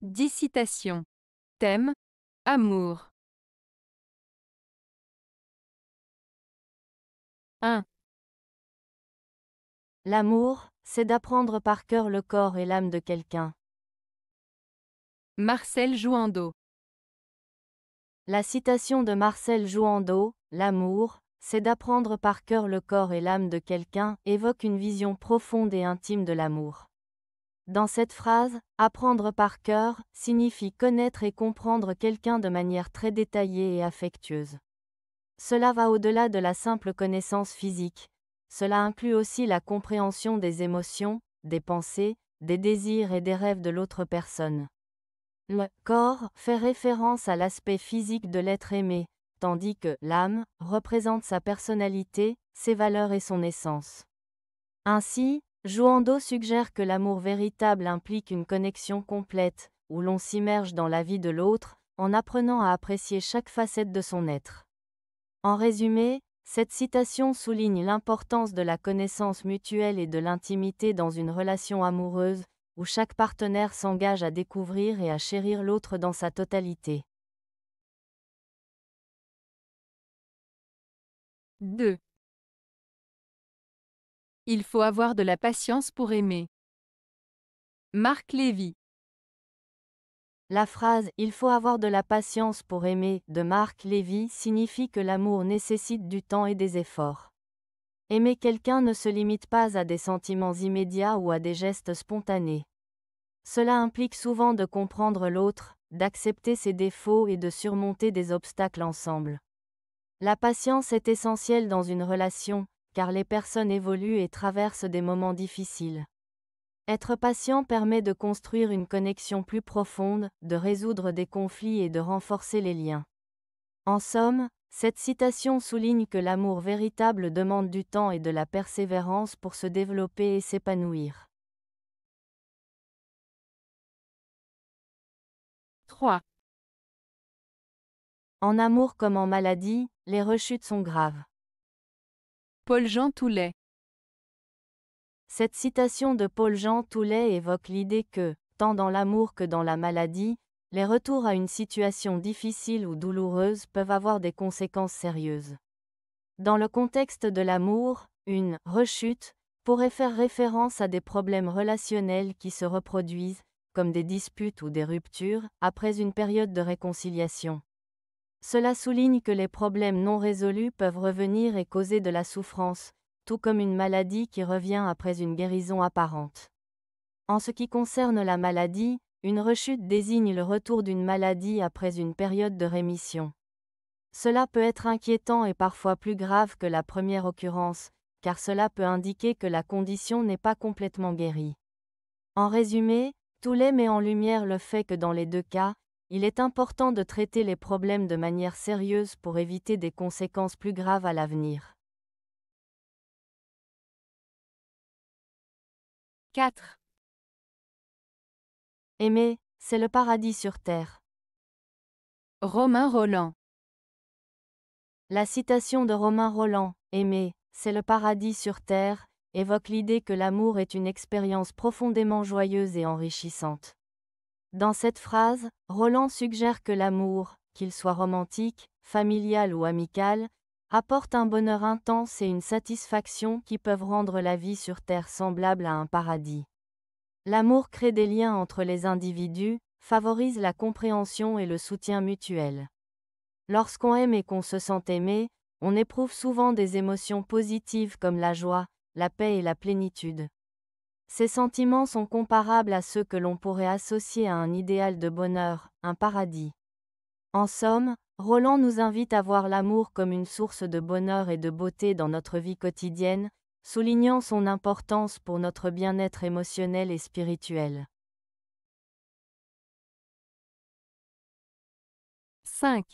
10 citations. Thème: amour. 1. L'amour, c'est d'apprendre par cœur le corps et l'âme de quelqu'un. Marcel Jouandeau. La citation de Marcel Jouandeau, l'amour, c'est d'apprendre par cœur le corps et l'âme de quelqu'un, évoque une vision profonde et intime de l'amour. Dans cette phrase, apprendre par cœur signifie connaître et comprendre quelqu'un de manière très détaillée et affectueuse. Cela va au-delà de la simple connaissance physique. Cela inclut aussi la compréhension des émotions, des pensées, des désirs et des rêves de l'autre personne. Le corps fait référence à l'aspect physique de l'être aimé, tandis que l'âme représente sa personnalité, ses valeurs et son essence. Ainsi, Jouandeau suggère que l'amour véritable implique une connexion complète, où l'on s'immerge dans la vie de l'autre, en apprenant à apprécier chaque facette de son être. En résumé, cette citation souligne l'importance de la connaissance mutuelle et de l'intimité dans une relation amoureuse, où chaque partenaire s'engage à découvrir et à chérir l'autre dans sa totalité. 2. Il faut avoir de la patience pour aimer. Marc Lévy. La phrase « Il faut avoir de la patience pour aimer » de Marc Lévy signifie que l'amour nécessite du temps et des efforts. Aimer quelqu'un ne se limite pas à des sentiments immédiats ou à des gestes spontanés. Cela implique souvent de comprendre l'autre, d'accepter ses défauts et de surmonter des obstacles ensemble. La patience est essentielle dans une relation, car les personnes évoluent et traversent des moments difficiles. Être patient permet de construire une connexion plus profonde, de résoudre des conflits et de renforcer les liens. En somme, cette citation souligne que l'amour véritable demande du temps et de la persévérance pour se développer et s'épanouir. 3. En amour comme en maladie, les rechutes sont graves. Paul-Jean Toulet. Cette citation de Paul-Jean Toulet évoque l'idée que, tant dans l'amour que dans la maladie, les retours à une situation difficile ou douloureuse peuvent avoir des conséquences sérieuses. Dans le contexte de l'amour, une rechute pourrait faire référence à des problèmes relationnels qui se reproduisent, comme des disputes ou des ruptures, après une période de réconciliation. Cela souligne que les problèmes non résolus peuvent revenir et causer de la souffrance, tout comme une maladie qui revient après une guérison apparente. En ce qui concerne la maladie, une rechute désigne le retour d'une maladie après une période de rémission. Cela peut être inquiétant et parfois plus grave que la première occurrence, car cela peut indiquer que la condition n'est pas complètement guérie. En résumé, Toulet met en lumière le fait que dans les deux cas, il est important de traiter les problèmes de manière sérieuse pour éviter des conséquences plus graves à l'avenir. 4. Aimer, c'est le paradis sur terre. Romain Rolland. La citation de Romain Rolland, « Aimer, c'est le paradis sur terre », évoque l'idée que l'amour est une expérience profondément joyeuse et enrichissante. Dans cette phrase, Rolland suggère que l'amour, qu'il soit romantique, familial ou amical, apporte un bonheur intense et une satisfaction qui peuvent rendre la vie sur terre semblable à un paradis. L'amour crée des liens entre les individus, favorise la compréhension et le soutien mutuel. Lorsqu'on aime et qu'on se sent aimé, on éprouve souvent des émotions positives comme la joie, la paix et la plénitude. Ces sentiments sont comparables à ceux que l'on pourrait associer à un idéal de bonheur, un paradis. En somme, Rolland nous invite à voir l'amour comme une source de bonheur et de beauté dans notre vie quotidienne, soulignant son importance pour notre bien-être émotionnel et spirituel. 5.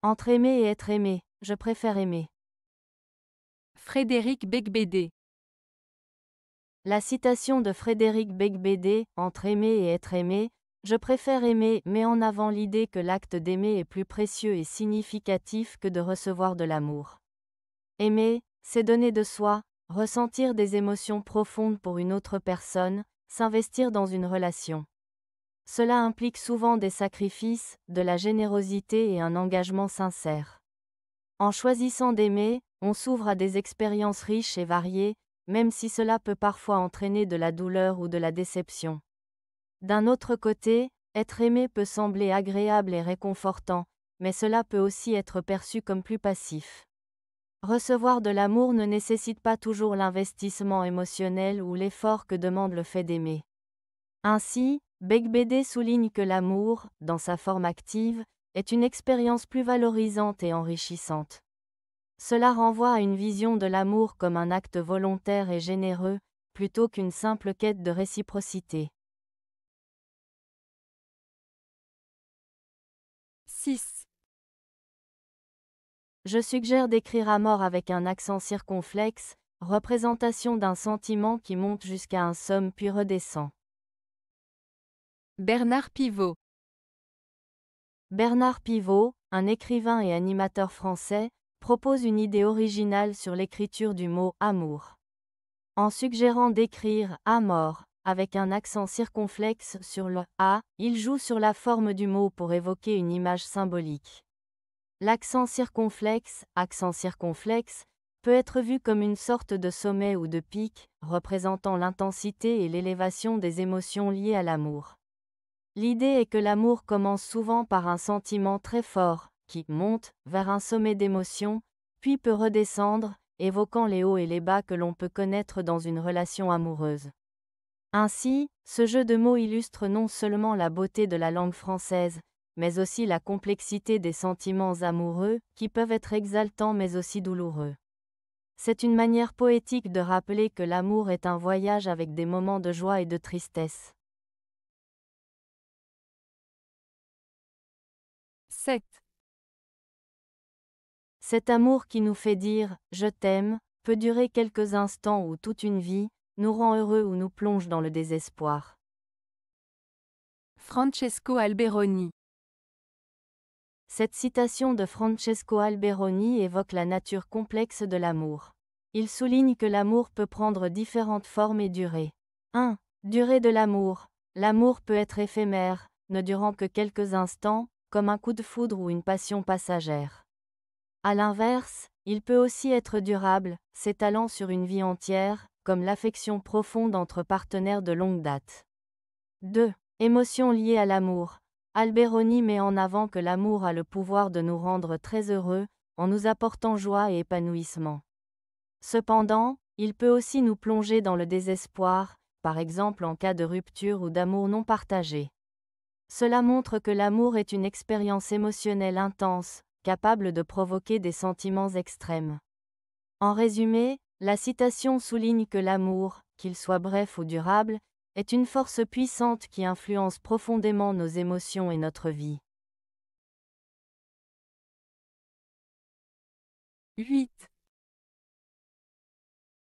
Entre aimer et être aimé, je préfère aimer. Frédéric Beigbeder. La citation de Frédéric Beigbeder, « Entre aimer et être aimé, je préfère aimer » met en avant l'idée que l'acte d'aimer est plus précieux et significatif que de recevoir de l'amour. Aimer, c'est donner de soi, ressentir des émotions profondes pour une autre personne, s'investir dans une relation. Cela implique souvent des sacrifices, de la générosité et un engagement sincère. En choisissant d'aimer, on s'ouvre à des expériences riches et variées, même si cela peut parfois entraîner de la douleur ou de la déception. D'un autre côté, être aimé peut sembler agréable et réconfortant, mais cela peut aussi être perçu comme plus passif. Recevoir de l'amour ne nécessite pas toujours l'investissement émotionnel ou l'effort que demande le fait d'aimer. Ainsi, Beigbeder souligne que l'amour, dans sa forme active, est une expérience plus valorisante et enrichissante. Cela renvoie à une vision de l'amour comme un acte volontaire et généreux, plutôt qu'une simple quête de réciprocité. 6. Je suggère d'écrire amour avec un accent circonflexe, représentation d'un sentiment qui monte jusqu'à un somme puis redescend. Bernard Pivot. Bernard Pivot, un écrivain et animateur français, propose une idée originale sur l'écriture du mot « amour ». En suggérant d'écrire « amour » avec un accent circonflexe sur le « a », il joue sur la forme du mot pour évoquer une image symbolique. L'accent circonflexe, accent circonflexe, peut être vu comme une sorte de sommet ou de pic, représentant l'intensité et l'élévation des émotions liées à l'amour. L'idée est que l'amour commence souvent par un sentiment très fort, qui monte vers un sommet d'émotion, puis peut redescendre, évoquant les hauts et les bas que l'on peut connaître dans une relation amoureuse. Ainsi, ce jeu de mots illustre non seulement la beauté de la langue française, mais aussi la complexité des sentiments amoureux, qui peuvent être exaltants mais aussi douloureux. C'est une manière poétique de rappeler que l'amour est un voyage avec des moments de joie et de tristesse. 7. Cet amour qui nous fait dire « je t'aime » peut durer quelques instants ou toute une vie, nous rend heureux ou nous plonge dans le désespoir. Francesco Alberoni. Cette citation de Francesco Alberoni évoque la nature complexe de l'amour. Il souligne que l'amour peut prendre différentes formes et durées. 1. Durée de l'amour. L'amour peut être éphémère, ne durant que quelques instants, comme un coup de foudre ou une passion passagère. À l'inverse, il peut aussi être durable, s'étalant sur une vie entière, comme l'affection profonde entre partenaires de longue date. 2. Émotions liées à l'amour. Alberoni met en avant que l'amour a le pouvoir de nous rendre très heureux, en nous apportant joie et épanouissement. Cependant, il peut aussi nous plonger dans le désespoir, par exemple en cas de rupture ou d'amour non partagé. Cela montre que l'amour est une expérience émotionnelle intense, capable de provoquer des sentiments extrêmes. En résumé, la citation souligne que l'amour, qu'il soit bref ou durable, est une force puissante qui influence profondément nos émotions et notre vie. 8.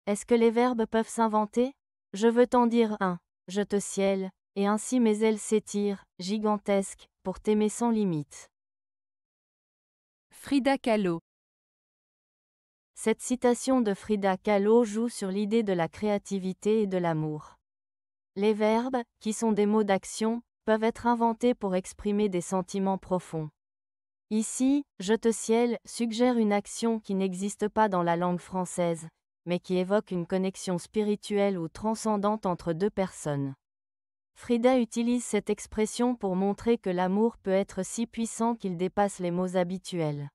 Est-ce que les verbes peuvent s'inventer? Je veux t'en dire un, je te ciel, et ainsi mes ailes s'étirent, gigantesques, pour t'aimer sans limite. Frida Kahlo. Cette citation de Frida Kahlo joue sur l'idée de la créativité et de l'amour. Les verbes, qui sont des mots d'action, peuvent être inventés pour exprimer des sentiments profonds. Ici, je te ciel suggère une action qui n'existe pas dans la langue française, mais qui évoque une connexion spirituelle ou transcendante entre deux personnes. Frida utilise cette expression pour montrer que l'amour peut être si puissant qu'il dépasse les mots habituels.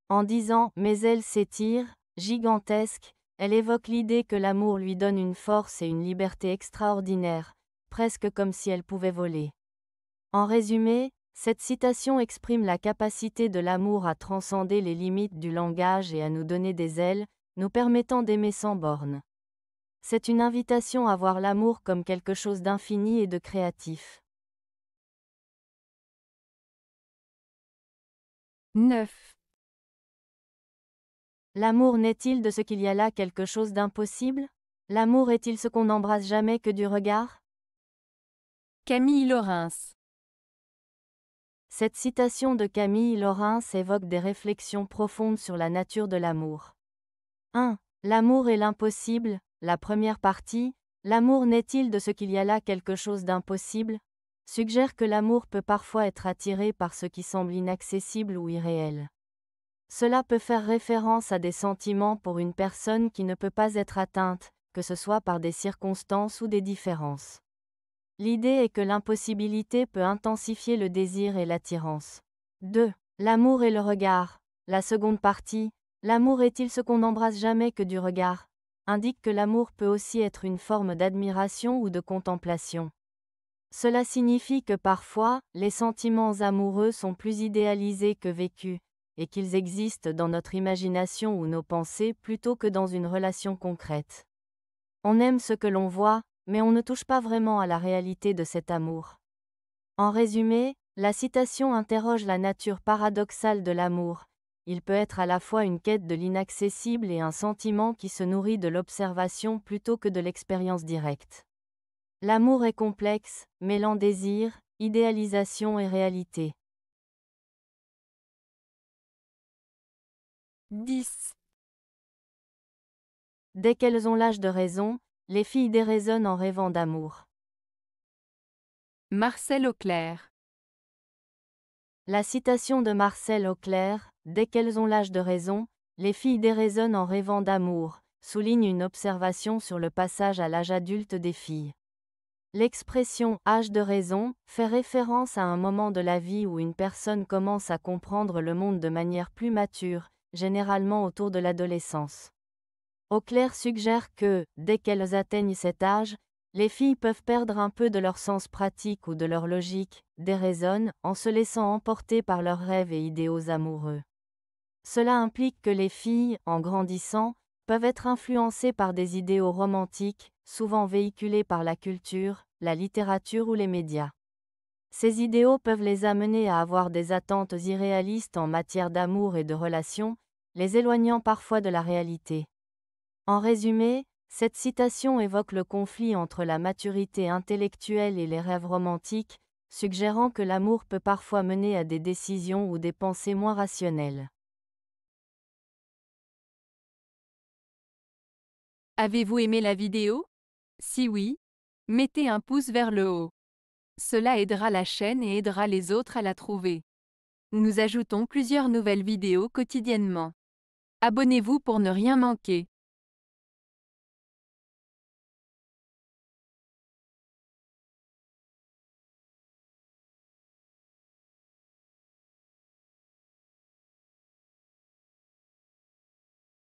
En disant « mes ailes s'étirent », gigantesque, elle évoque l'idée que l'amour lui donne une force et une liberté extraordinaires, presque comme si elle pouvait voler. En résumé, cette citation exprime la capacité de l'amour à transcender les limites du langage et à nous donner des ailes, nous permettant d'aimer sans bornes. C'est une invitation à voir l'amour comme quelque chose d'infini et de créatif. 9. L'amour n'est-il de ce qu'il y a là quelque chose d'impossible? L'amour est-il ce qu'on n'embrasse jamais que du regard? Camille Laurens. Cette citation de Camille Laurens évoque des réflexions profondes sur la nature de l'amour. 1. L'amour et l'impossible, la première partie, L'amour naît-il de ce qu'il y a là quelque chose d'impossible? Suggère que l'amour peut parfois être attiré par ce qui semble inaccessible ou irréel. Cela peut faire référence à des sentiments pour une personne qui ne peut pas être atteinte, que ce soit par des circonstances ou des différences. L'idée est que l'impossibilité peut intensifier le désir et l'attirance. 2. L'amour et le regard. La seconde partie, l'amour est-il ce qu'on n'embrasse jamais que du regard, indique que l'amour peut aussi être une forme d'admiration ou de contemplation. Cela signifie que parfois, les sentiments amoureux sont plus idéalisés que vécus, et qu'ils existent dans notre imagination ou nos pensées plutôt que dans une relation concrète. On aime ce que l'on voit, mais on ne touche pas vraiment à la réalité de cet amour. En résumé, la citation interroge la nature paradoxale de l'amour. Il peut être à la fois une quête de l'inaccessible et un sentiment qui se nourrit de l'observation plutôt que de l'expérience directe. L'amour est complexe, mêlant désir, idéalisation et réalité. 10. Dès qu'elles ont l'âge de raison, les filles déraisonnent en rêvant d'amour. Marcel Auclair. La citation de Marcel Auclair, « Dès qu'elles ont l'âge de raison, les filles déraisonnent en rêvant d'amour », souligne une observation sur le passage à l'âge adulte des filles. L'expression « âge de raison » fait référence à un moment de la vie où une personne commence à comprendre le monde de manière plus mature, généralement autour de l'adolescence. Auclair suggère que, dès qu'elles atteignent cet âge, les filles peuvent perdre un peu de leur sens pratique ou de leur logique, déraisonnent, en se laissant emporter par leurs rêves et idéaux amoureux. Cela implique que les filles, en grandissant, peuvent être influencées par des idéaux romantiques, souvent véhiculés par la culture, la littérature ou les médias. Ces idéaux peuvent les amener à avoir des attentes irréalistes en matière d'amour et de relations, les éloignant parfois de la réalité. En résumé, cette citation évoque le conflit entre la maturité intellectuelle et les rêves romantiques, suggérant que l'amour peut parfois mener à des décisions ou des pensées moins rationnelles. Avez-vous aimé la vidéo? Si oui, mettez un pouce vers le haut. Cela aidera la chaîne et aidera les autres à la trouver. Nous ajoutons plusieurs nouvelles vidéos quotidiennement. Abonnez-vous pour ne rien manquer.